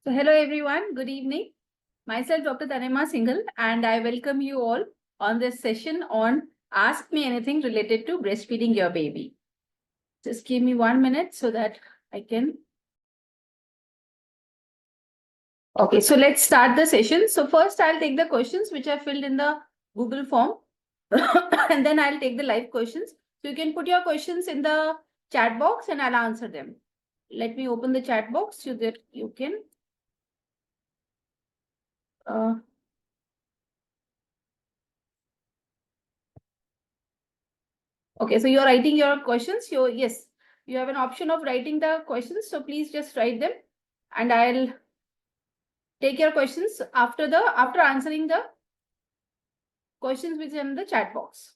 So hello everyone, good evening. Myself Dr. Tanema Singhal and I welcome you all on this session on Ask Me Anything related to breastfeeding your baby. Just give me 1 minute so that I can. Okay, so let's start the session. So first I'll take the questions which I filled in the Google form and then I'll take the live questions. So you can put your questions in the chat box and I'll answer them. Let me open the chat box so that you can okay, so you're writing your questions. Yes, you have an option of writing the questions. So please just write them and I'll take your questions after answering the questions which are in the chat box.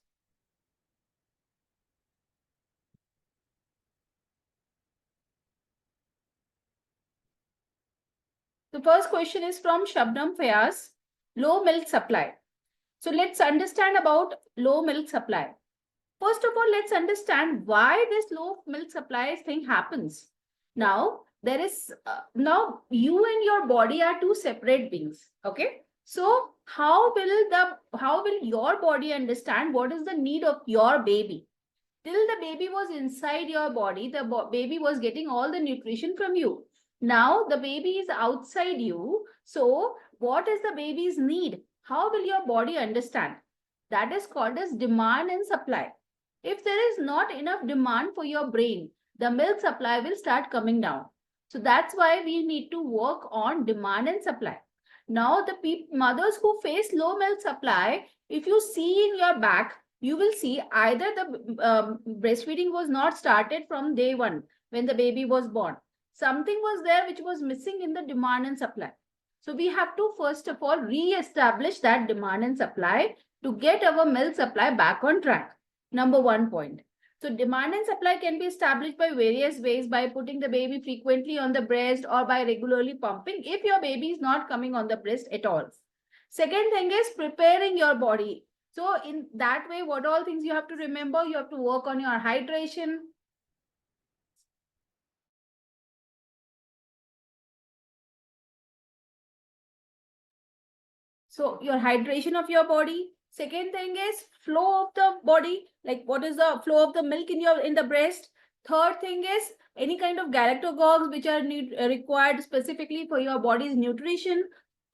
The first question is from Shabnam Fayaz, low milk supply. So let's understand about low milk supply. First of all, let's understand why this low milk supply thing happens. Now, there is now you and your body are two separate beings. Okay, so how will your body understand what is the need of your baby? Till the baby was inside your body, the baby was getting all the nutrition from you. Now the baby is outside you. So what is the baby's need? How will your body understand? That is called as demand and supply. If there is not enough demand for your brain, the milk supply will start coming down. So that's why we need to work on demand and supply. Now, the mothers who face low milk supply, if you see in your back, you will see either the breastfeeding was not started from day one when the baby was born. Something was there which was missing in the demand and supply. So we have to first of all re-establish that demand and supply to get our milk supply back on track. Number one point. So demand and supply can be established by various ways, by putting the baby frequently on the breast or by regularly pumping if your baby is not coming on the breast at all. Second thing is preparing your body. So in that way, what all things you have to remember? You have to work on your hydration. So your hydration of your body. Second thing is flow of the body, like what is the flow of the milk in the breast. Third thing is any kind of galactogogues which are required specifically for your body's nutrition.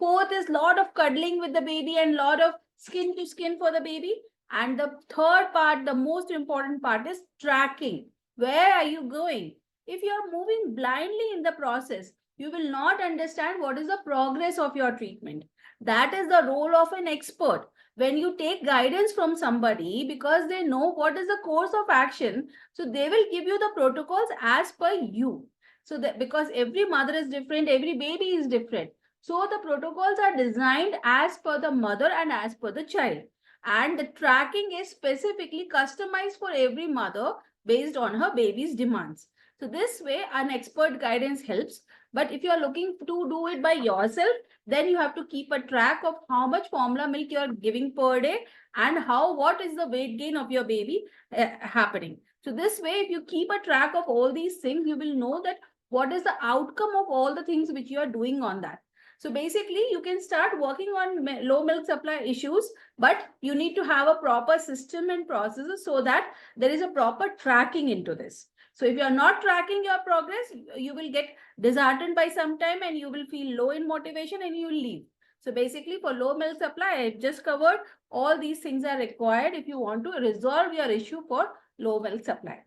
Fourth is lot of cuddling with the baby and lot of skin to skin for the baby. And the third part, the most important part is tracking. Where are you going? If you are moving blindly in the process, you will not understand what is the progress of your treatment. That is the role of an expert. When you take guidance from somebody because they know what is the course of action, so they will give you the protocols as per you. So that because every mother is different, every baby is different. So the protocols are designed as per the mother and as per the child. And the tracking is specifically customized for every mother based on her baby's demands. So this way, an expert guidance helps. But if you are looking to do it by yourself, then you have to keep a track of how much formula milk you are giving per day and what is the weight gain of your baby happening. So this way, if you keep a track of all these things, you will know that what is the outcome of all the things which you are doing on that. So basically, you can start working on low milk supply issues, but you need to have a proper system and processes so that there is a proper tracking into this. So if you are not tracking your progress, you will get disheartened by some time and you will feel low in motivation and you will leave. So basically for low milk supply, I've just covered all these things are required if you want to resolve your issue for low milk supply.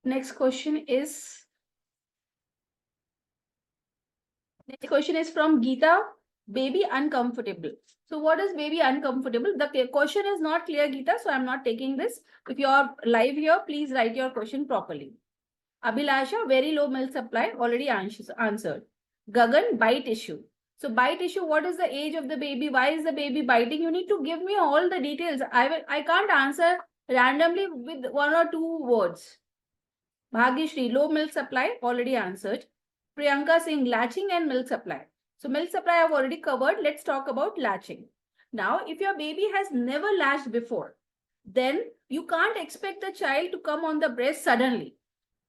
Next question is from Geeta, baby uncomfortable. So what is baby uncomfortable? The question is not clear, Geeta, so I'm not taking this. If you're live here, please write your question properly. Abhilasha, very low milk supply, already answered. Gagan, bite issue. So bite issue, what is the age of the baby? Why is the baby biting? You need to give me all the details. I can't answer randomly with one or two words. Bhagyashri, low milk supply, already answered. Priyanka Singh, latching and milk supply. So milk supply I've already covered. Let's talk about latching. Now, if your baby has never latched before, then you can't expect the child to come on the breast suddenly.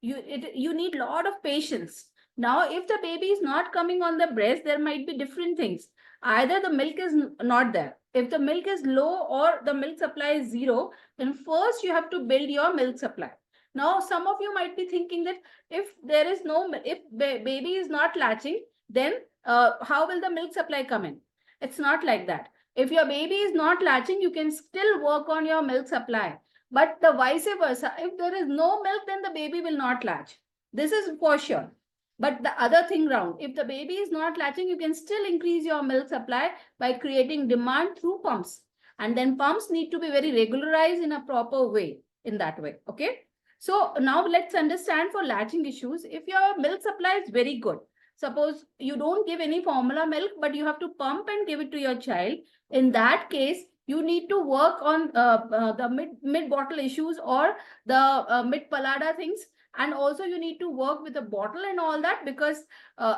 You need a lot of patience. Now, if the baby is not coming on the breast, there might be different things. Either the milk is not there. If the milk is low or the milk supply is zero, then first you have to build your milk supply. Now, some of you might be thinking that if there is no, if baby is not latching, then how will the milk supply come in? It's not like that. If your baby is not latching, you can still work on your milk supply. But the vice versa, if there is no milk, then the baby will not latch. This is for sure. But the other thing round, if the baby is not latching, you can still increase your milk supply by creating demand through pumps. And then pumps need to be very regularized in a proper way, in that way. Okay. So now let's understand for latching issues. If your milk supply is very good, suppose you don't give any formula milk, but you have to pump and give it to your child. In that case, you need to work on the mid bottle issues or the mid palada things. And also you need to work with the bottle and all that, because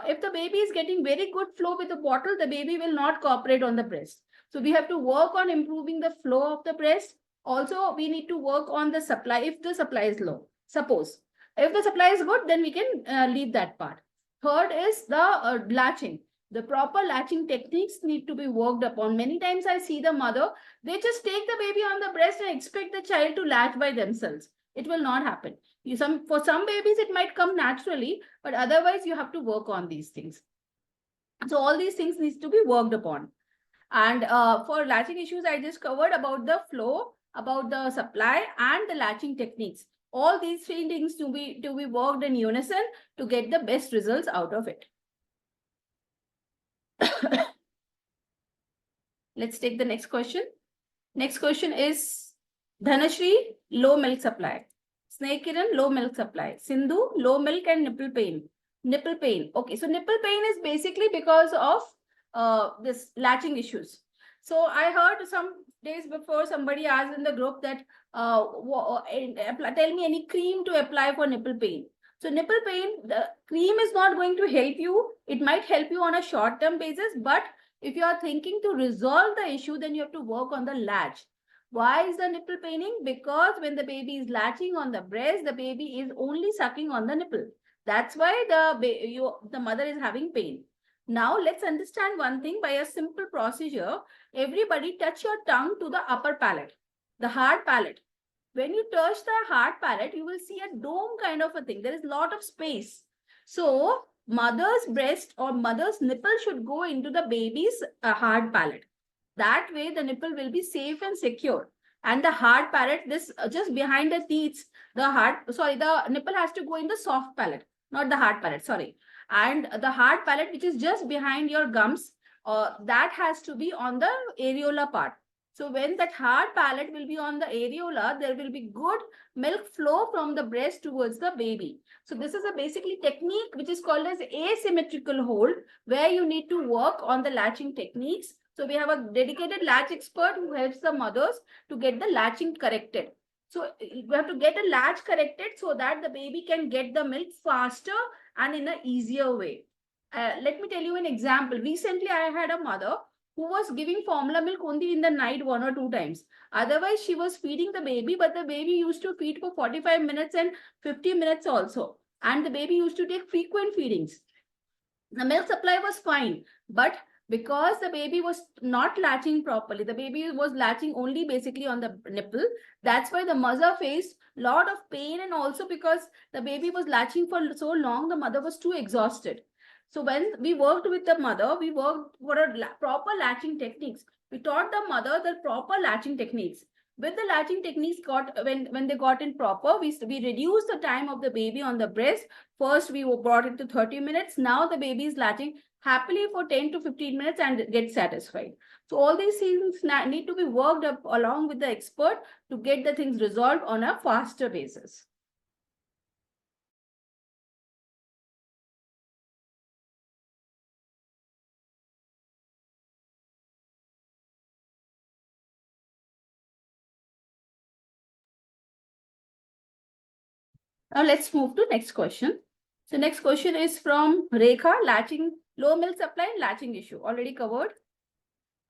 if the baby is getting very good flow with the bottle, the baby will not cooperate on the breast. So we have to work on improving the flow of the breast. Also, we need to work on the supply if the supply is low. Suppose if the supply is good, then we can leave that part. Third is the latching. The proper latching techniques need to be worked upon. Many times I see the mother, they just take the baby on the breast and expect the child to latch by themselves. It will not happen. For some babies, it might come naturally, but otherwise you have to work on these things. So all these things needs to be worked upon. And for latching issues, I just covered about the flow, about the supply and the latching techniques. All these three things to be worked in unison to get the best results out of it. Let's take the next question. Next question is Dhanashri, low milk supply. Snake Kiran, low milk supply. Sindhu, low milk and nipple pain. Nipple pain. Okay, so nipple pain is basically because of this latching issues. So I heard some days before somebody asked in the group that tell me any cream to apply for nipple pain. So nipple pain, the cream is not going to help you. It might help you on a short-term basis, but if you are thinking to resolve the issue, then you have to work on the latch. Why is the nipple paining? Because when the baby is latching on the breast, the baby is only sucking on the nipple. That's why the mother is having pain. Now let's understand one thing by a simple procedure. Everybody touch your tongue to the upper palate, the hard palate. When you touch the hard palate, you will see a dome kind of a thing. There is a lot of space. So mother's breast or mother's nipple should go into the baby's hard palate. That way the nipple will be safe and secure. And the hard palate, this just behind the teeth, the nipple has to go in the soft palate, not the hard palate, sorry. And the hard palate, which is just behind your gums, that has to be on the areola part. So when that hard palate will be on the areola, there will be good milk flow from the breast towards the baby. So this is a basically technique which is called as asymmetrical hold, where you need to work on the latching techniques. So we have a dedicated latch expert who helps the mothers to get the latching corrected. So we have to get a latch corrected so that the baby can get the milk faster and in an easier way. Let me tell you an example. Recently, I had a mother who was giving formula milk only in the night 1 or 2 times. Otherwise, she was feeding the baby, but the baby used to feed for 45 minutes and 50 minutes also. And the baby used to take frequent feedings. The milk supply was fine, but because the baby was not latching properly, the baby was latching only basically on the nipple. That's why the mother faced a lot of pain, and also because the baby was latching for so long, the mother was too exhausted. So when we worked with the mother, we worked for a proper latching techniques. We taught the mother the proper latching techniques. With the latching techniques when they got in proper, we reduced the time of the baby on the breast. First, we brought it to 30 minutes. Now the baby is latching happily for 10 to 15 minutes and get satisfied. So all these things need to be worked up along with the expert to get the things resolved on a faster basis. Now let's move to next question. So next question is from Rekha, latching, low milk supply, latching issue. Already covered.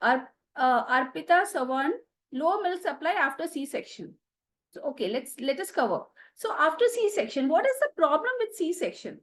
Arpita Savan, low milk supply after C-section. So okay, let us cover. So after C-section, what is the problem with C-section?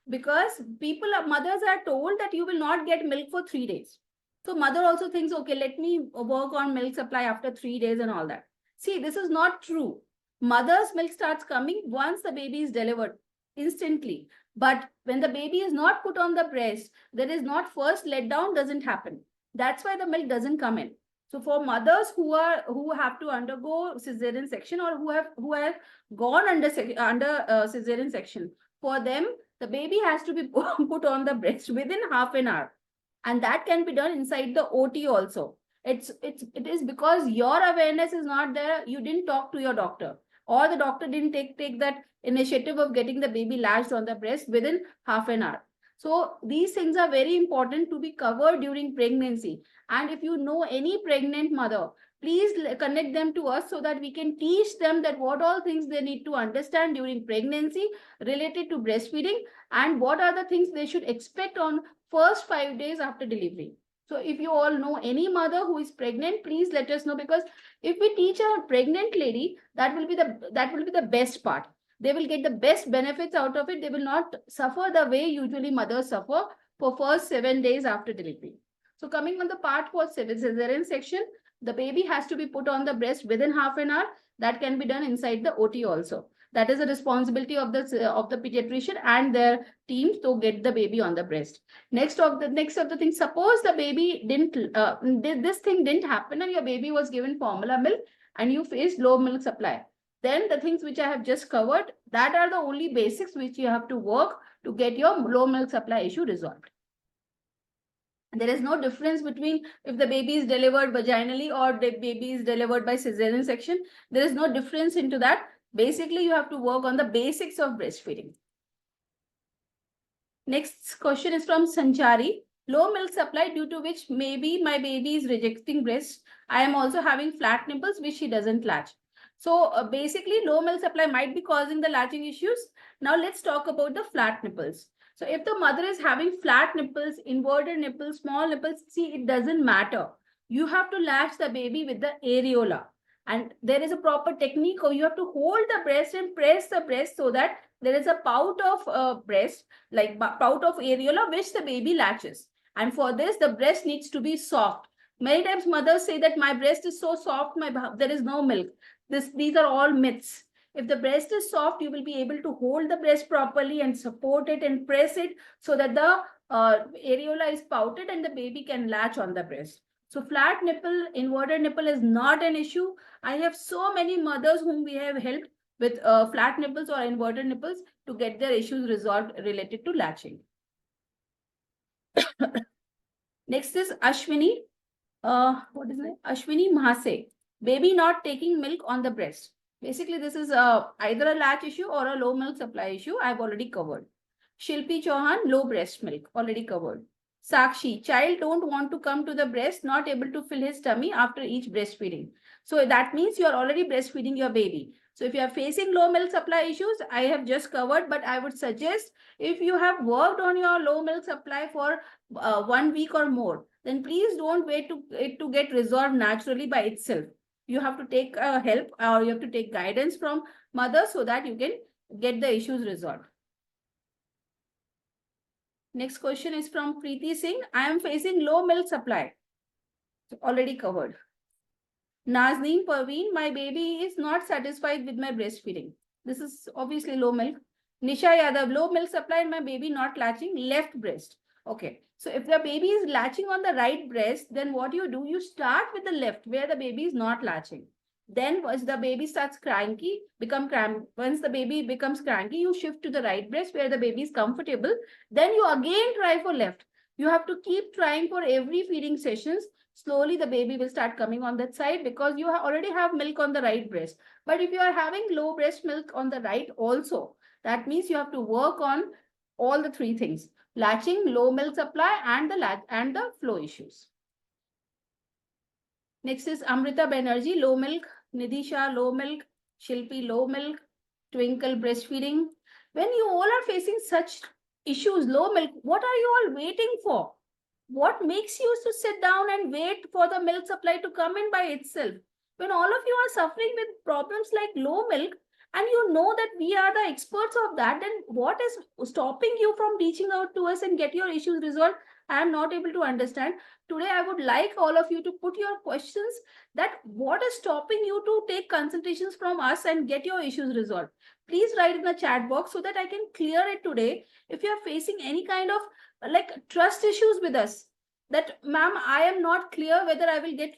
because mothers are told that you will not get milk for 3 days. So mother also thinks, okay, let me work on milk supply after 3 days and all that. See, this is not true. Mother's milk starts coming once the baby is delivered instantly. But when the baby is not put on the breast, there is not first let down doesn't happen. That's why the milk doesn't come in. So for mothers who have to undergo cesarean section, or who have gone under cesarean section, for them the baby has to be put on the breast within half an hour, and that can be done inside the OT also. It is because your awareness is not there. You didn't talk to your doctor, or the doctor didn't take that initiative of getting the baby latched on the breast within half an hour. So these things are very important to be covered during pregnancy. And if you know any pregnant mother, please connect them to us so that we can teach them that what all things they need to understand during pregnancy related to breastfeeding, and what are the things they should expect on first 5 days after delivery. So if you all know any mother who is pregnant, please let us know, because if we teach a pregnant lady, that will be the best part. They will get the best benefits out of it. They will not suffer the way usually mothers suffer for first 7 days after delivery. So coming on the part for cesarean section, the baby has to be put on the breast within half an hour. That can be done inside the OT also. That is a responsibility of the pediatrician and their teams to get the baby on the breast. Next of the thing, suppose the baby this thing didn't happen and your baby was given formula milk and you faced low milk supply. Then the things which I have just covered, that are the only basics which you have to work to get your low milk supply issue resolved. There is no difference between if the baby is delivered vaginally or the baby is delivered by cesarean section. There is no difference into that. Basically, you have to work on the basics of breastfeeding. Next question is from Sanchari. Low milk supply due to which maybe my baby is rejecting breast. I am also having flat nipples which she doesn't latch. So basically low milk supply might be causing the latching issues. Now let's talk about the flat nipples. So if the mother is having flat nipples, inverted nipples, small nipples, see, it doesn't matter. You have to latch the baby with the areola. And there is a proper technique, or you have to hold the breast and press the breast so that there is a pout of breast, like pout of areola, which the baby latches. And for this, the breast needs to be soft. Many times mothers say that my breast is so soft, there is no milk. These are all myths. If the breast is soft, you will be able to hold the breast properly and support it and press it so that the areola is pouted and the baby can latch on the breast. So flat nipple, inverted nipple is not an issue. I have so many mothers whom we have helped with flat nipples or inverted nipples to get their issues resolved related to latching. Next is Ashwini. What is it? Ashwini Mahase. Baby not taking milk on the breast. Basically, this is either a latch issue or a low milk supply issue. I've already covered. Shilpi Chauhan, low breast milk, already covered. Sakshi, child don't want to come to the breast, not able to fill his tummy after each breastfeeding. So that means you are already breastfeeding your baby. So if you are facing low milk supply issues, I have just covered, but I would suggest if you have worked on your low milk supply for 1 week or more, then please don't wait to it to get resolved naturally by itself. You have to take help, or you have to take guidance from mother so that you can get the issues resolved. Next question is from Preeti Singh. I am facing low milk supply. Already covered. Nazneen Parveen, my baby is not satisfied with my breastfeeding. This is obviously low milk. Nisha Yadav, low milk supply and my baby not latching, left breast. Okay. So if the baby is latching on the right breast, then what you do, you start with the left where the baby is not latching. Then once the baby starts cranky, once the baby becomes cranky, you shift to the right breast where the baby is comfortable. Then you again try for left. You have to keep trying for every feeding sessions. Slowly the baby will start coming on that side because you already have milk on the right breast. But if you are having low breast milk on the right also, that means you have to work on all the three things: latching, low milk supply, and the flow issues. Next is Amrita Banerjee, low milk. Nidhisha, low milk. Shilpi, low milk. Twinkle, breastfeeding. When you all are facing such issues, low milk, what are you all waiting for? What makes you to sit down and wait for the milk supply to come in by itself? When all of you are suffering with problems like low milk, and you know that we are the experts of that, then what is stopping you from reaching out to us and get your issues resolved? I am not able to understand. Today, I would like all of you to put your questions, that what is stopping you to take consultations from us and get your issues resolved. Please write in the chat box so that I can clear it today. If you are facing any kind of like trust issues with us, that ma'am, I am not clear whether I will get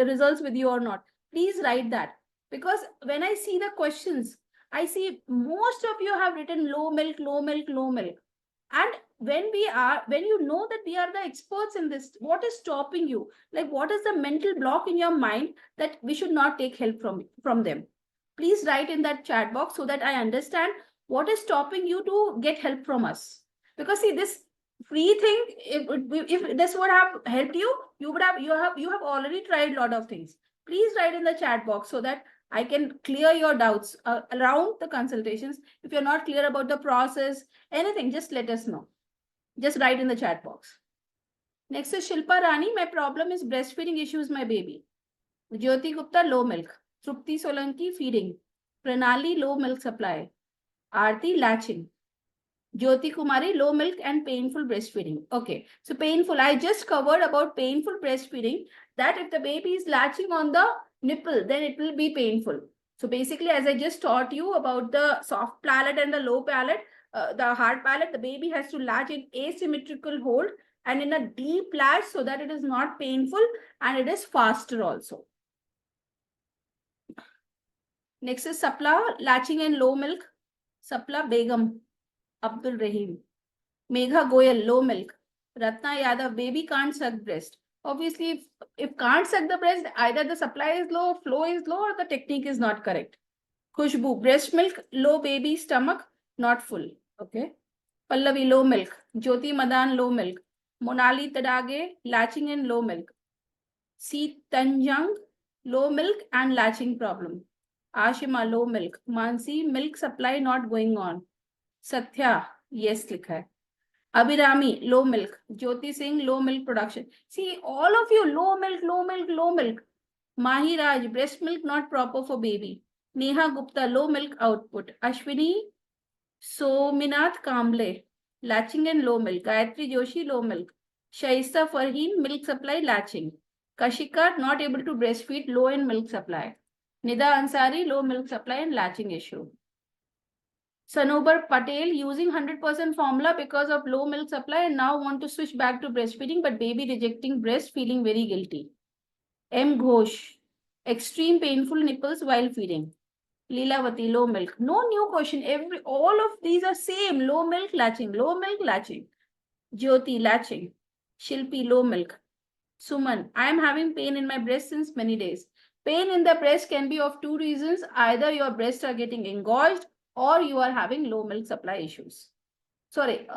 results with you or not, please write that. Because when I see the questions, I see most of you have written low milk, low milk, low milk. And when you know that we are the experts in this, what is stopping you? Like, what is the mental block in your mind that we should not take help from them? Please write in that chat box so that I understand what is stopping you to get help from us. Because see, this free thing, if this would have helped you, you have already tried a lot of things. Please write in the chat box so that I can clear your doubts around the consultations. If you're not clear about the process, anything, just let us know. Just write in the chat box. Next is Shilpa Rani. My problem is breastfeeding issues, my baby. Jyoti Gupta, low milk. Trupti Solanki, feeding. Pranali, low milk supply. Aarti, latching. Jyoti Kumari, low milk and painful breastfeeding. Okay, so painful. I just covered about painful breastfeeding, that if the baby is latching on the nipple, then it will be painful. So basically, as I just taught you about the soft palate and the low palate, the hard palate, the baby has to latch in asymmetrical hold and in a deep latch so that it is not painful and it is faster also. Next is Sapla, latching and low milk. Sapla Begum, Abdul Rahim. Megha Goyal, low milk. Ratna Yadav, baby can't suck breast. Obviously, if can't suck the breast, either the supply is low, flow is low, or the technique is not correct. Khushbu, breast milk, low baby stomach, not full. Okay. Pallavi, low milk. Jyoti Madan, low milk. Monali Tadage, latching and low milk. C. Tanjang, low milk and latching problem. Ashima, low milk. Mansi, milk supply not going on. Satya, yes, likha hai. Abhirami, low milk. Jyoti Singh, low milk production. See, all of you, low milk, low milk, low milk. Mahi Raj, breast milk not proper for baby. Neha Gupta, low milk output. Ashwini Sominath Kamble, latching and low milk. Gayatri Joshi, low milk. Shaista Farheen, milk supply latching. Kashika, not able to breastfeed, low in milk supply. Nida Ansari, low milk supply and latching issue. Sanobar Patel, using 100% formula because of low milk supply and now want to switch back to breastfeeding, but baby rejecting breast, feeling very guilty. M. Ghosh, extreme painful nipples while feeding. Leelavati, low milk. No new question. All of these are same. Low milk, latching. Low milk, latching. Jyoti, latching. Shilpi, low milk. Suman, I am having pain in my breast since many days. Pain in the breast can be of two reasons. Either your breasts are getting engorged or you are having low milk supply issues. Sorry,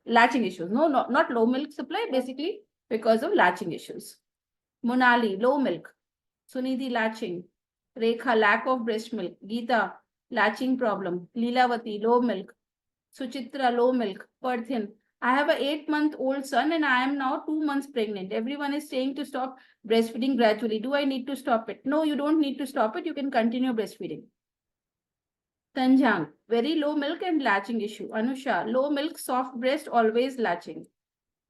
latching issues. No, not low milk supply, basically because of latching issues. Monali, low milk. Sunidhi, latching. Rekha, lack of breast milk. Geeta, latching problem. Leelavati, low milk. Suchitra, low milk. Parthin, I have an 8-month-old son and I am now 2 months pregnant. Everyone is saying to stop breastfeeding gradually. Do I need to stop it? No, you don't need to stop it. You can continue breastfeeding. Tanjang, very low milk and latching issue. Anusha, low milk, soft breast, always latching.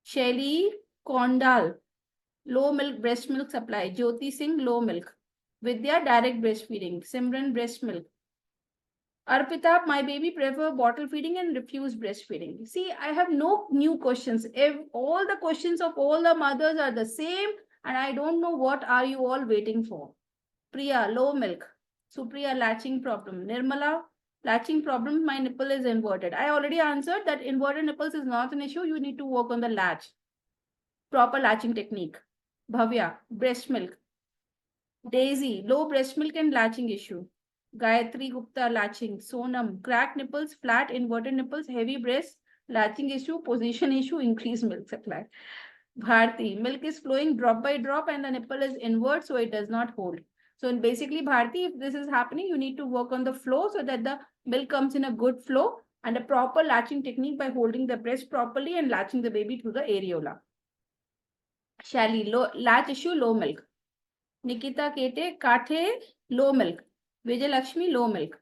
Shelly Kondal, low milk, breast milk supply. Jyoti Singh, low milk. Vidya, direct breastfeeding. Simran, breast milk. Arpita, my baby prefer bottle feeding and refuse breastfeeding. See, I have no new questions. If all the questions of all the mothers are the same, and I don't know what are you all waiting for. Priya, low milk. Supriya, latching problem. Nirmala, latching problem, my nipple is inverted. I already answered that inverted nipples is not an issue. You need to work on the latch. Proper latching technique. Bhavya, breast milk. Daisy, low breast milk and latching issue. Gayatri Gupta, latching. Sonam, cracked nipples, flat inverted nipples, heavy breasts, latching issue, position issue, increased milk supply. Bharti, milk is flowing drop by drop and the nipple is inward, so it does not hold. So basically, Bharti, if this is happening, you need to work on the flow so that the milk comes in a good flow and a proper latching technique by holding the breast properly and latching the baby through the areola. Shally, latch issue, low milk. Nikita Kate, low milk. Vijay Lakshmi, low milk.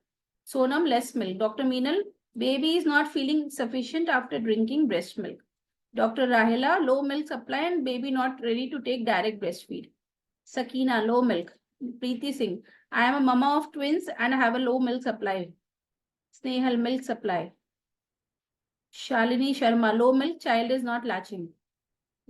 Sonam, less milk. Dr. Meenal, baby is not feeling sufficient after drinking breast milk. Dr. Rahela, low milk supply and baby not ready to take direct breastfeed. Sakina, low milk. Preeti Singh, I am a mama of twins and I have a low milk supply. Snehal, milk supply. Shalini Sharma, low milk, child is not latching.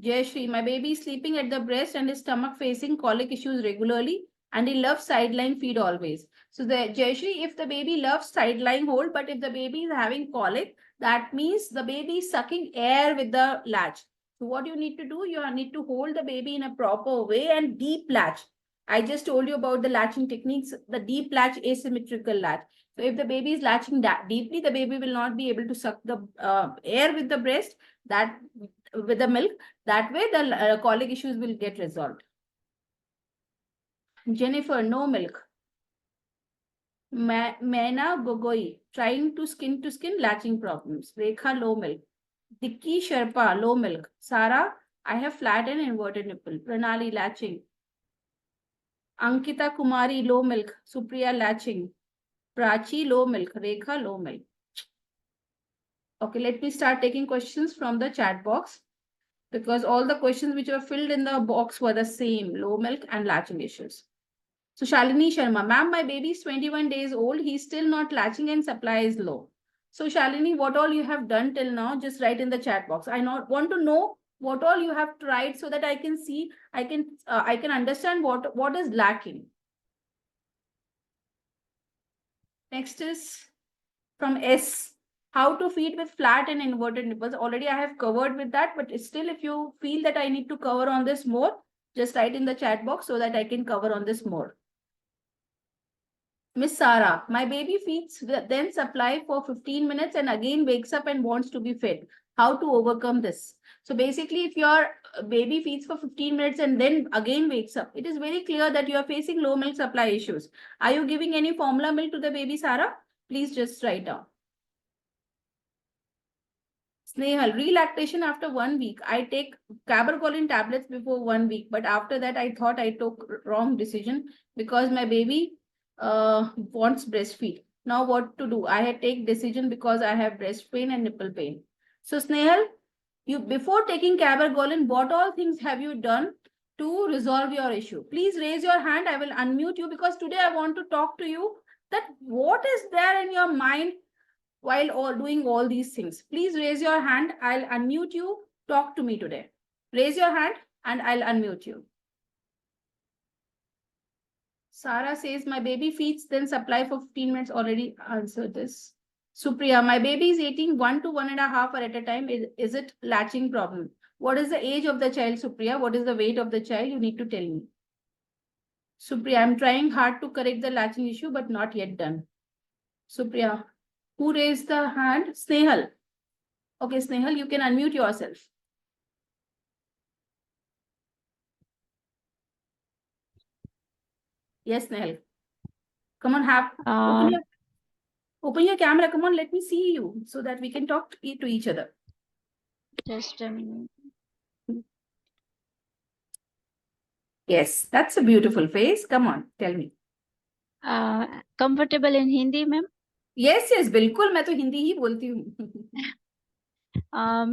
Jayashri, my baby is sleeping at the breast and his stomach facing colic issues regularly and he loves sideline feed always. So the Jayashri, if the baby loves sideline hold, but if the baby is having colic, that means the baby is sucking air with the latch. So what you need to do, you need to hold the baby in a proper way and deep latch. I just told you about the latching techniques, the deep latch, asymmetrical latch. So if the baby is latching that deeply, the baby will not be able to suck the air with the breast, that with the milk. That way the colic issues will get resolved. Jennifer, no milk. Maina Gogoi, trying to skin latching problems. Rekha, low milk. Dikki Sherpa, low milk. Sara, I have flat and inverted nipple. Pranali, latching. Ankita Kumari, low milk. Supriya, latching. Prachi, low milk. Rekha, low milk. Okay, let me start taking questions from the chat box, because all the questions which were filled in the box were the same, low milk and latching issues. So Shalini Sharma, ma'am, my baby is 21 days old. He's still not latching and supply is low. So Shalini, what all you have done till now, just write in the chat box. I want to know what all you have tried so that I can see, I can understand what is lacking. Next is from S. How to feed with flat and inverted nipples. Already I have covered with that, but still if you feel that I need to cover on this more, just write in the chat box so that I can cover on this more. Miss Sara, my baby feeds, then supply for 15 minutes and again wakes up and wants to be fed. How to overcome this? So basically, if your baby feeds for 15 minutes and then again wakes up, it is very clear that you are facing low milk supply issues. Are you giving any formula milk to the baby, Sara? Please just write down. Snehal, relactation after 1 week. I take Cabergoline tablets before 1 week, but after that I thought I took wrong decision because my baby wants breastfeed. Now what to do? I had take decision because I have breast pain and nipple pain. So Snehal, you before taking Cabergoline, what all things have you done to resolve your issue? Please raise your hand. I will unmute you because today I want to talk to you that what is there in your mind while doing all these things. Please raise your hand. I'll unmute you. Talk to me today. Raise your hand and I'll unmute you. Sara says, my baby feeds, then supply for 15 minutes. Already answered this. Supriya, my baby is eating 1 to 1.5 hours at a time. Is it latching problem? What is the age of the child, Supriya? What is the weight of the child? You need to tell me. Supriya, I'm trying hard to correct the latching issue, but not yet done. Supriya, who raised the hand? Snehal. Okay, Snehal, you can unmute yourself. Yes, Snehal. Come on, open your camera. Come on, let me see you so that we can talk to each other. Just a minute. Yes, that's a beautiful face. Come on, tell me. Comfortable in Hindi, ma'am? Yes, yes, बिल्कुल मैं तो हिंदी ही बोलती हूँ.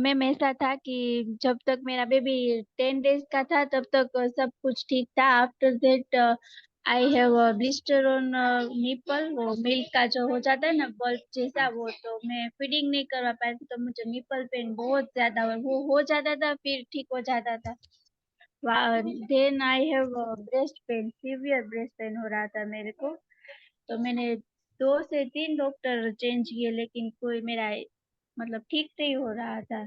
Ma'am ऐसा था कि जब तक मेरा बेबी 10 डेज का था तब तक सब कुछ ठीक था. After that I have blister on nipple. वो मिल्क का जो हो जाता है ना बल्ब जैसा, वो तो मैं फीडिंग नहीं करवा पाई थी, तो मुझे निपल पेन बहुत ज्यादा वो हो जाता था, फिर ठीक हो जाता था. Then I have breast pain, severe breast pain हो रहा था मेरे को. तो मैंने 2 से 3 डॉक्टर चेंज किए, लेकिन कोई मेरा मतलब ठीक नहीं हो रहा था.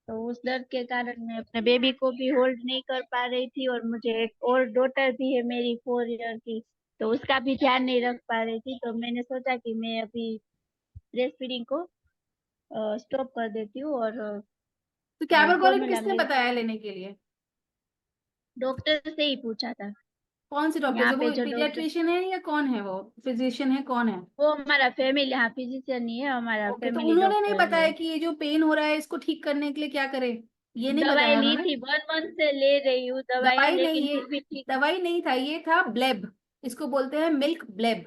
तो उस दर्द के कारण मैं अपने बेबी को भी होल्ड नहीं कर पा रही थी, और मुझे एक और डॉटर भी है मेरी 4 ईयर की, तो उसका भी ध्यान नहीं रख पा रही थी. तो मैंने सोचा कि मैं अभी ब्रेस्ट फीडिंग को स्टॉप कर देती हूँ. और तो कैबरगोलिन फॉर्मूला किसने मिल्क बताया लेने के लिए? डॉक्टर से ही पूछा था. कौन से डॉक्टर यहाँ से? पे वो जो डॉक्टर, पीडियाट्रिशियन है या कौन है? वो फिजिशियन है, कौन है? वो हमारा फैमिली, हाँ फिजिशियन नहीं है, हमारा ओके, तो फैमिली उन्होंने नहीं डॉक्टर है. बताया कि ये जो पेन हो रहा है इसको ठीक करने के लिए क्या करें? ये नहीं दवाई बताया ली उन्होंने? थी, 1 मंथ से ले रही हूँ दवाइयाँ, दवाई नहीं, लेकिन ये फिर भी ठीक. दवाई नहीं था, ये था ब्लेब. इसको बोलते हैं मिल्क ब्लेब.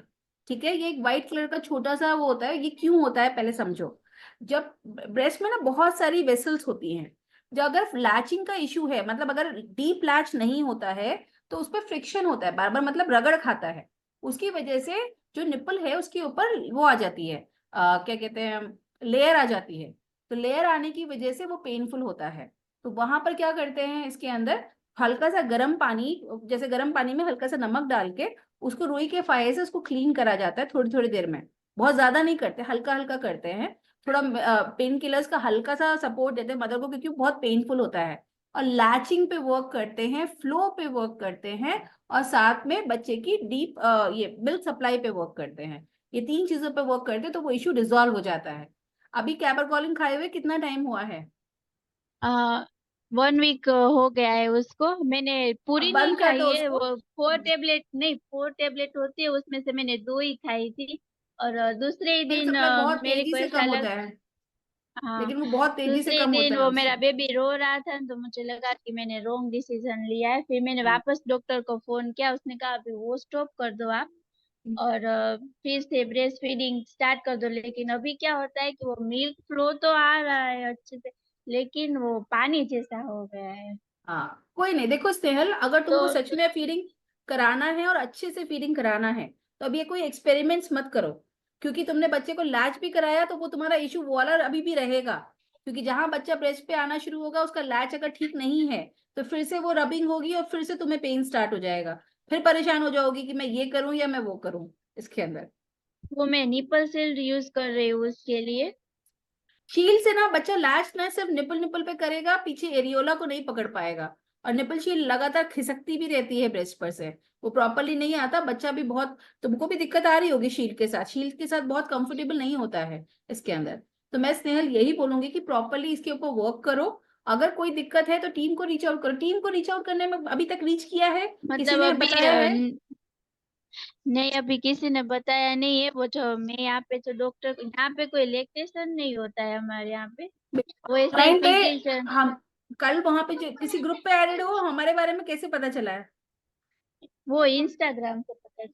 ठीक है, ये एक व्हाइट कलर का छोटा सा वो होता है, ये क्यों होता है पहले समझो। जब ब्रेस्ट में ना बहुत सारी वेसल्स होती हैं, जो अगर लैचिंग का इशू है, मतलब अगर डीप लैच नहीं होता है तो उस पर फ्रिक्शन होता है बार बार, मतलब रगड़ खाता है, उसकी वजह से जो निपल है उसके ऊपर वो आ जाती है, क्या कहते हैं, लेयर आ जाती है। तो लेयर आने की वजह से वो पेनफुल होता है। तो वहां पर क्या करते हैं, इसके अंदर हल्का सा गर्म पानी, जैसे गर्म पानी में हल्का सा नमक डाल के उसको रुई के फाये से उसको क्लीन करा जाता है थोड़ी थोड़ी देर में। बहुत ज्यादा नहीं करते, हल्का हल्का करते हैं। थोड़ा पेन किलर्स का हल्का सा सपोर्ट देते हैं मदर को, क्योंकि बहुत पेनफुल होता है। और लैचिंग पे वर्क करते हैं, फ्लो पे वर्क करते हैं, और साथ में बच्चे की डीप ये मिल्क सप्लाई पे वर्क करते हैं। ये तीन चीजों पे वर्क करते हैं तो वो इश्यू रिजॉल्व हो जाता है। अभी कैबरकॉलिन खाए हुए कितना टाइम हुआ है? 1 वीक हो गया है उसको। मैंने अब पूरी नहीं बंद कर दो खाई है उसको। वो। 4 टेबलेट नहीं, 4 टेबलेट होती है उसमें से मैंने 2 ही खाई थी। और दूसरे ही मिल्क दिन सप्लाई बहुत मेरे तेजी को से ऐसा कम लग। होता है, हाँ। लेकिन वो बहुत तेजी से दूसरे कम होता दिन है वो उससे। मेरा बेबी रो रहा था तो मुझे लगा कि मैंने रॉन्ग डिसीजन लिया है। फिर मैंने हम्म। वापस डॉक्टर को फोन किया, उसने कहा अभी वो स्टॉप कर दो आप, हम्म। और फिर से ब्रेस्ट फीडिंग स्टार्ट कर दो। लेकिन अभी क्या होता है कि वो मिल्क फ्लो तो आ रहा है अच्छे से, लेकिन वो पानी जैसा हो गया है। हाँ कोई नहीं, देखो स्नेहल, अगर तो तुमको सच में फीडिंग कराना है और अच्छे से फीडिंग कराना है तो अब ये कोई एक्सपेरिमेंट्स मत करो। क्योंकि तुमने बच्चे को लैच भी कराया तो वो तुम्हारा इशू वो वाला अभी भी रहेगा। क्योंकि जहां बच्चा ब्रेस्ट पे आना शुरू होगा उसका लैच अगर ठीक नहीं है तो फिर से वो रबिंग होगी और फिर से तुम्हें पेन स्टार्ट हो जाएगा। फिर परेशान हो जाओगी कि मैं ये करूं या मैं वो करूं इसके अंदर। वो मैं निपल सील्ड यूज कर रही हूँ उसके लिए। शील से ना बच्चा लैच ना सिर्फ निपल निपल पे करेगा, पीछे एरियोला को नहीं पकड़ पाएगा। और निपल शील लगातार खिसकती भी रहती है ब्रेस्ट पर से, वो प्रॉपरली नहीं आता, बच्चा भी बहुत, तुमको भी दिक्कत आ रही होगी शील के साथ, शील के साथ बहुत कंफर्टेबल नहीं होता है इसके अंदर। तो मैं स्नेहल यही बोलूंगी कि प्रॉपरली इसके ऊपर वर्क करो। अगर कोई दिक्कत है तो टीम को रीच आउट करो। टीम को रीच आउट करने में अभी तक रीच किया है, किसी मतलब ने अभी बताया है? नहीं, अभी किसी ने बताया नहीं है। वो जो मैं यहाँ पे जो डॉक्टर, यहाँ पे कोई इलेक्ट्रिशियन नहीं होता है हमारे यहाँ पे। वो ऐसा ही ऑनलाइन पे फिजिशियन। हम कल वहां पे किसी ग्रुप पे एडेड हो, हमारे बारे में कैसे पता चला है? वो इंस्टाग्राम से पता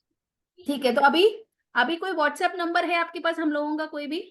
ठीक है, तो अभी अभी कोई व्हाट्सएप नंबर है आपके पास हम लोगों का कोई भी?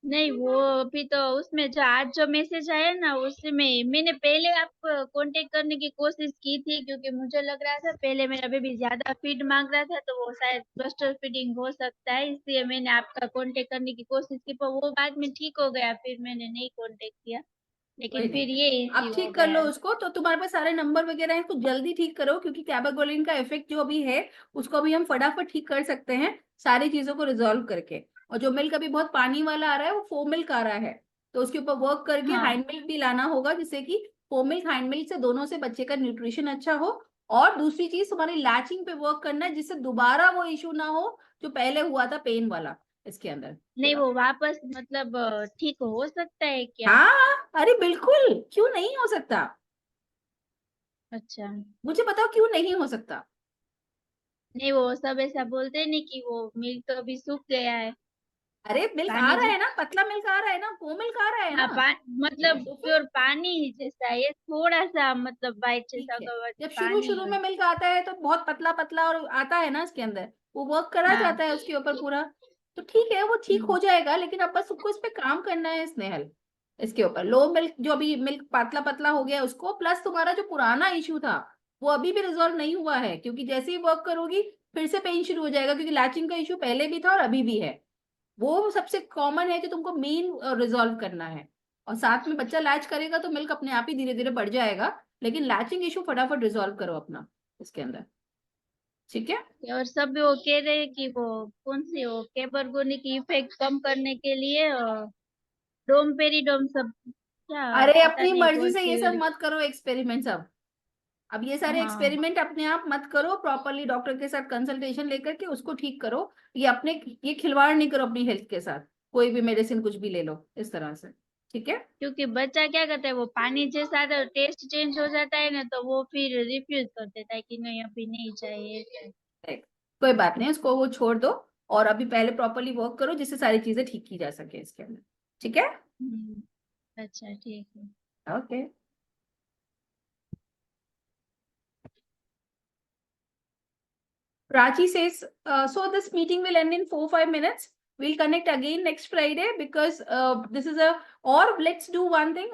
नहीं, वो अभी तो उसमें जो आज जो मैसेज आया ना उसमें मैंने पहले आपको कांटेक्ट करने की कोशिश की थी, क्योंकि मुझे लग रहा था पहले मेरा बेबी ज्यादा फीड मांग रहा था तो वो शायद क्लस्टर फीडिंग हो सकता है, इसलिए मैंने आपका कांटेक्ट करने की कोशिश की, पर वो बाद में ठीक हो गया, फिर मैंने नहीं कांटेक्ट किया। कोई लेकिन नहीं, फिर ये आप इश्यू हो ठीक कर गया लो है। उसको। तो तुम्हारे पास सारे नंबर वगैरह हैं तो जल्दी ठीक करो, क्योंकि कैबागोलिन का इफेक्ट जो अभी है उसको अभी हम फटाफट ठीक कर सकते हैं सारी चीजों को रिजॉल्व करके। और जो मिल्क अभी बहुत पानी वाला आ रहा है वो फोम मिल्क आ रहा है, तो उसके ऊपर वर्क करके हाँ। हाइंड मिल्क भी लाना होगा, जिससे कि फोम मिल्क हाइंड मिल्क से दोनों से बच्चे का न्यूट्रिशन अच्छा हो। और दूसरी चीज तुम्हारी लैचिंग पे वर्क करना है, जिससे दोबारा वो इशू ना हो जो पहले हुआ था पेन वाला इसके अंदर नहीं, पूरा। वो वापस मतलब ठीक हो सकता है क्या? हाँ, अरे बिल्कुल, क्यों नहीं हो सकता? अच्छा। मुझे बताओ क्यों नहीं हो सकता? नहीं, वो सब ऐसा बोलते हैं नहीं कि वो मिल्क तो अभी सूख गया है, अरे मिल्क आ पानी रहा जी। है ना, पतला मिल्क आ रहा है ना, वो मिल्क आ रहा है हाँ, ना। मतलब तो फिर प्योर पानी ही जैसा है, ये थोड़ा सा मतलब वाइट जैसा ठीक है, होगा, जब शुरू पानी शुरू है। में मिल्क आता है तो बहुत पतला पतला और आता है ना इसके अंदर, वो वर्क करा हाँ। जाता है उसके ऊपर पूरा। तो ठीक है, वो ठीक हम्म। हो जाएगा, लेकिन अब बस उसको इस पे काम करना है स्नेहल। इसके ऊपर लो मिल्क, जो अभी मिल्क पतला पतला हो गया उसको, प्लस तुम्हारा जो पुराना इशू था वो अभी भी रिजॉल्व नहीं हुआ है, क्योंकि जैसे ही वर्क करोगी फिर से पेन शुरू हो जाएगा, क्योंकि लैचिंग का इशू पहले भी था और अभी भी है। वो सबसे कॉमन है जो तुमको मेन रिजॉल्व करना है। और साथ में बच्चा लैच करेगा तो मिल्क अपने आप ही धीरे धीरे बढ़ जाएगा। लेकिन लैचिंग इशू फटाफट रिजॉल्व करो अपना इसके अंदर, ठीक है? और सब वो कह रहे हैं कि वो कौन सी वो केबरगोनी की इफेक्ट कम करने के लिए डोमपेरिडोम सब, क्या अरे पता अपनी नहीं मर्जी कौन से ये सी सब मत करो एक्सपेरिमेंट्स अब ये सारे हाँ। एक्सपेरिमेंट अपने आप मत करो, प्रॉपरली डॉक्टर के साथ कंसल्टेशन लेकर के उसको ठीक करो। ये अपने, ये खिलवाड़ नहीं करो अपनी हेल्थ के साथ, कोई भी मेडिसिन कुछ भी ले लो इस तरह से, ठीक है? क्योंकि बच्चा क्या करता है, वो पानी जैसा टेस्ट चेंज हो जाता है ना, तो वो फिर रिफ्यूज कर देता है कि नहीं अभी नहीं चाहिए। Right. कोई बात नहीं, उसको वो छोड़ दो। और अभी पहले प्रॉपरली वर्क करो जिससे सारी चीजें ठीक की जा सके इसके अंदर, ठीक है? हम्म। अच्छा, ठीक है। Okay. Prachi says, so this meeting will end in 4-5 minutes. We'll connect again next Friday because this is a, or let's do one thing.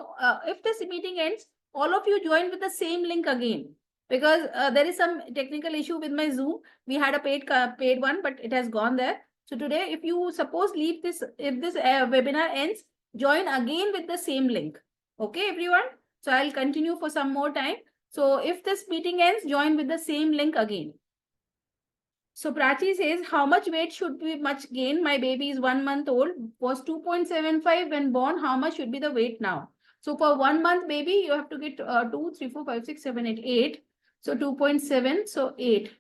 If this meeting ends, all of you join with the same link again because there is some technical issue with my Zoom. We had a paid one, but it has gone there. So today, if you suppose leave this, if this webinar ends, join again with the same link. Okay, everyone? So I'll continue for some more time. So if this meeting ends, join with the same link again. So Prachi says, how much weight should be much gain? My baby is 1 month old, was 2.75 when born. How much should be the weight now? So for 1 month baby, you have to get 2, 3, 4, 5, 6, 7, 8, 8. So 2.7, so 8.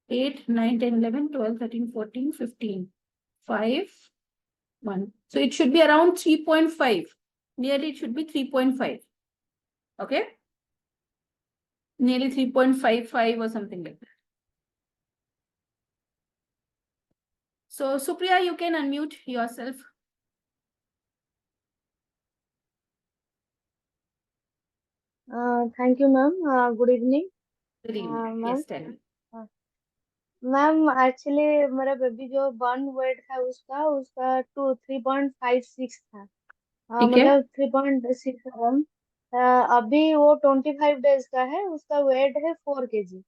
8, 9, 10, 11, 12, 13, 14, 15. 5, 1. So it should be around 3.5. Nearly it should be 3.5. Okay? Nearly 3.55 or something like that. So Supriya, you can unmute yourself. Thank you, ma'am. Good evening. Good evening. Ma'am Yes, tell me. Ma'am actually मेरा baby जो born wait था उसका उसका 3.56 था। ठीक है। मतलब 3.67। अभी वो 25 डेज का है, उसका वेट है 4 kg।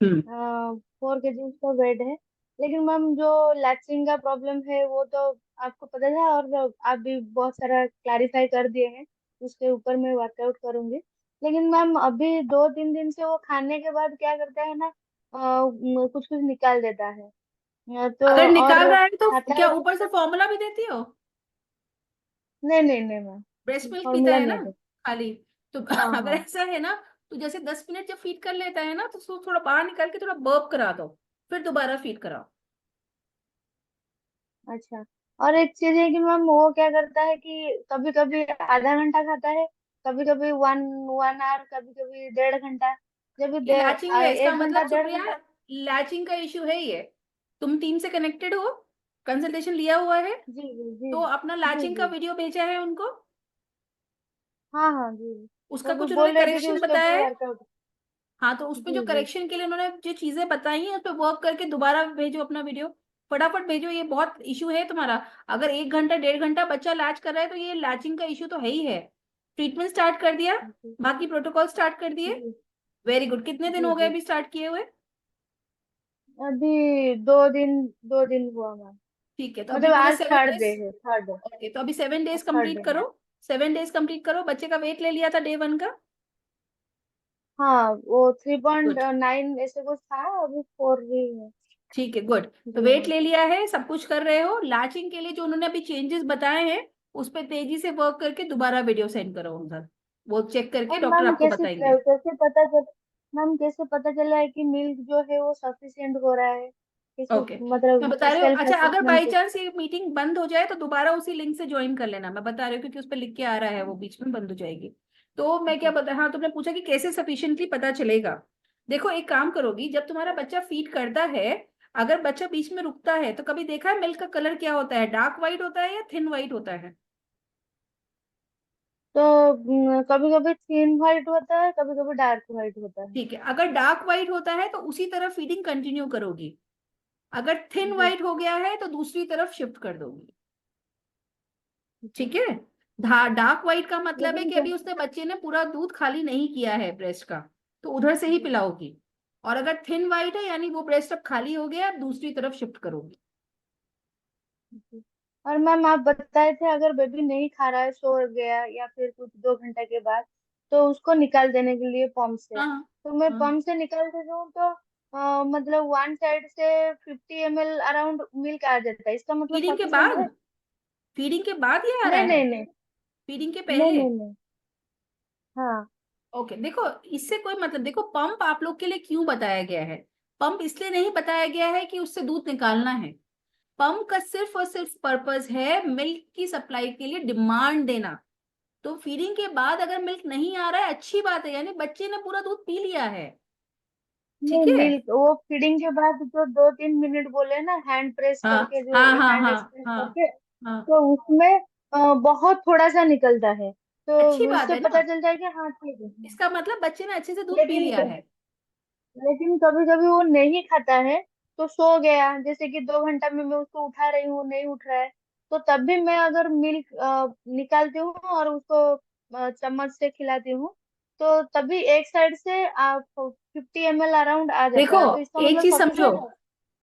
4 kg उसका वेट है। लेकिन मैम जो लैचिंग का प्रॉब्लम है वो तो आपको पता था, और आप भी बहुत सारा क्लैरिफाई कर दिए हैं, उसके ऊपर मैं वर्कआउट करूंगी। लेकिन मैम अभी 2-3 दिन से वो खाने के बाद क्या करता है ना, कुछ कुछ निकाल देता है। तो अगर निकाल और रहा है तो खाता क्या है तो ऊपर से फॉर्मूला भी देती हो? नहीं नहीं नहीं मैम, ब्रेस्ट मिल्क पीता फॉर्मूला है ना नहीं दे। खाली? तो हाँ अगर हाँ। ऐसा है ना, तो जैसे 10 मिनट जब फीड कर लेता है ना, तो उसको थोड़ा बाहर निकाल के थोड़ा बर्प करा दो, फिर दोबारा फीड कराओ। अच्छा। और एक चीज है कि मैम वो क्या करता है कि कभी कभी आधा घंटा खाता है, कभी कभी वन 1 आवर, कभी कभी 1.5 घंटा। जब भी ये लैचिंग है, इसका 1 घंटा मतलब 1.5 घंटा। सुप्रिया लैचिंग का इश्यू है ये। तुम टीम से कनेक्टेड हो, कंसल्टेशन लिया हुआ है, जी जी जी तो अपना जी लैचिंग का जी। वीडियो भेजा है उनको? हाँ हाँ जी। उसका वो भी कुछ उन्होंने बोल रहे थे कि करेक्शन उसके बताया ऊपर है? वर्कआउट। हाँ, तो उसमें जो जी जी। करेक्शन के लिए उन्होंने जो चीजें बताई हैं उस पर वर्क करके दोबारा भेजो अपना वीडियो। फटाफट भेजो, ये बहुत इशू है तुम्हारा। अगर 1 घंटा 1.5 घंटा बच्चा लैच कर रहा है तो ये लैचिंग का इशू तो है ही है। ट्रीटमेंट स्टार्ट कर दिया? जी बाकी प्रोटोकॉल स्टार्ट कर दिए? जी वेरी गुड। कितने दिन जी हो गए जी। अभी स्टार्ट किए हुए? अभी 2 दिन हुआ मैम। ठीक है, तो अभी मतलब पूरे आज 3rd डे है, 3rd डे। ओके, तो अभी 7 डेज आज 3rd डे कंप्लीट है। करो। 7 डेज कंप्लीट करो। बच्चे का वेट ले लिया था डे 1 का? हाँ, वो गुड। 3.9 ऐसे कुछ था, अभी 4 भी है। ठीक है, गुड। तो जी वेट मैम। ले लिया है, सब कुछ कर रहे हो। लैचिंग के लिए जो उन्होंने अभी चेंजेस बताए हैं उस पर तेजी से वर्क करके दोबारा वीडियो सेंड करो उधर, वो चेक करके और डॉक्टर मैम आपको कैसे बताएंगे। कैसे पता चल मैम कैसे पता चला है कि मिल्क जो है वो सफिशिएंट हो रहा है? कैसे ओके, मैं मतलब बता रही हूँ। सेल्फ अच्छा, अगर असेसमेंट बाई कैसे? चांस ये मीटिंग बंद हो जाए तो दोबारा उसी लिंक से ज्वाइन कर लेना। मैं बता रही हूँ क्योंकि उस पर लिख के आ रहा है वो बीच में बंद हो जाएगी। तो मैं क्या जी बता, हाँ, तुमने पूछा कि कैसे सफिशिएंटली पता चलेगा। देखो, एक काम करोगी, जब तुम्हारा बच्चा फीड करता है, अगर बच्चा बीच में रुकता है तो कभी देखा है मिल्क का कलर क्या होता है? डार्क व्हाइट होता है या थिन व्हाइट होता है? तो कभी कभी थिन व्हाइट होता है, कभी कभी डार्क व्हाइट होता है। ठीक है, अगर डार्क व्हाइट होता है तो उसी तरफ फीडिंग कंटिन्यू करोगी। अगर थिन जी व्हाइट हो गया है तो दूसरी तरफ शिफ्ट कर दोगी। जी। ठीक है। डार्क व्हाइट का मतलब है लेकिन कि अभी उसने बच्चे ने पूरा दूध खाली नहीं किया है ब्रेस्ट का, तो उधर से ही जी पिलाओगी। और अगर थिन व्हाइट है यानी वो ब्रेस्ट अब खाली हो गया, दूसरी तरफ शिफ्ट करोगी। जी। और मैम आप बताए थे अगर बेबी नहीं खा रहा है, सो गया या फिर कुछ 2 घंटा के बाद, तो उसको निकाल देने के लिए पम्प से। हाँ तो मैं हाँ। पम्प से निकाल देती हूँ तो मतलब वन साइड से 50 ml अराउंड मिल्क आ जाता है, इसका मतलब फीडिंग के सफिशिएंट बाद? है? फीडिंग के बाद ये आ रहा नहीं है? नहीं नहीं। फीडिंग के नहीं पहले? नहीं नहीं। हाँ। ओके, देखो, इससे कोई मतलब, देखो, पंप आप लोग के लिए क्यों बताया गया है? पंप इसलिए नहीं बताया गया है कि उससे दूध निकालना है। पंप का सिर्फ और सिर्फ पर्पस है मिल्क की सप्लाई के लिए डिमांड देना। तो फीडिंग के बाद अगर मिल्क नहीं आ रहा है, अच्छी बात है, यानी बच्चे ने पूरा दूध पी लिया है। नहीं, ठीक है। मिल्क वो फीडिंग के बाद जो 2-3 मिनट बोले ना, हैंड प्रेस हाँ करके, जो हाँ हाँ हैंड हाँ एक्सटेंड हाँ करके, हाँ। तो उसमें बहुत थोड़ा सा निकलता है, तो अच्छी बात उससे है पता ना, चलता है कि हाँ ठीक है। इसका मतलब बच्चे ने अच्छे से दूध पी लेकिन लिया है। लेकिन कभी कभी वो नहीं खाता है, तो सो गया, जैसे कि 2 घंटा में मैं उसको उठा रही हूँ, नहीं उठ रहा है, तो तब भी मैं अगर मिल्क निकालती हूँ और उसको चम्मच से खिलाती हूँ, तो तभी एक साइड से आप 50 ml अराउंड आ जाता देखो, है, तो इसका एक मतलब चीज समझो, सफिशियंट है।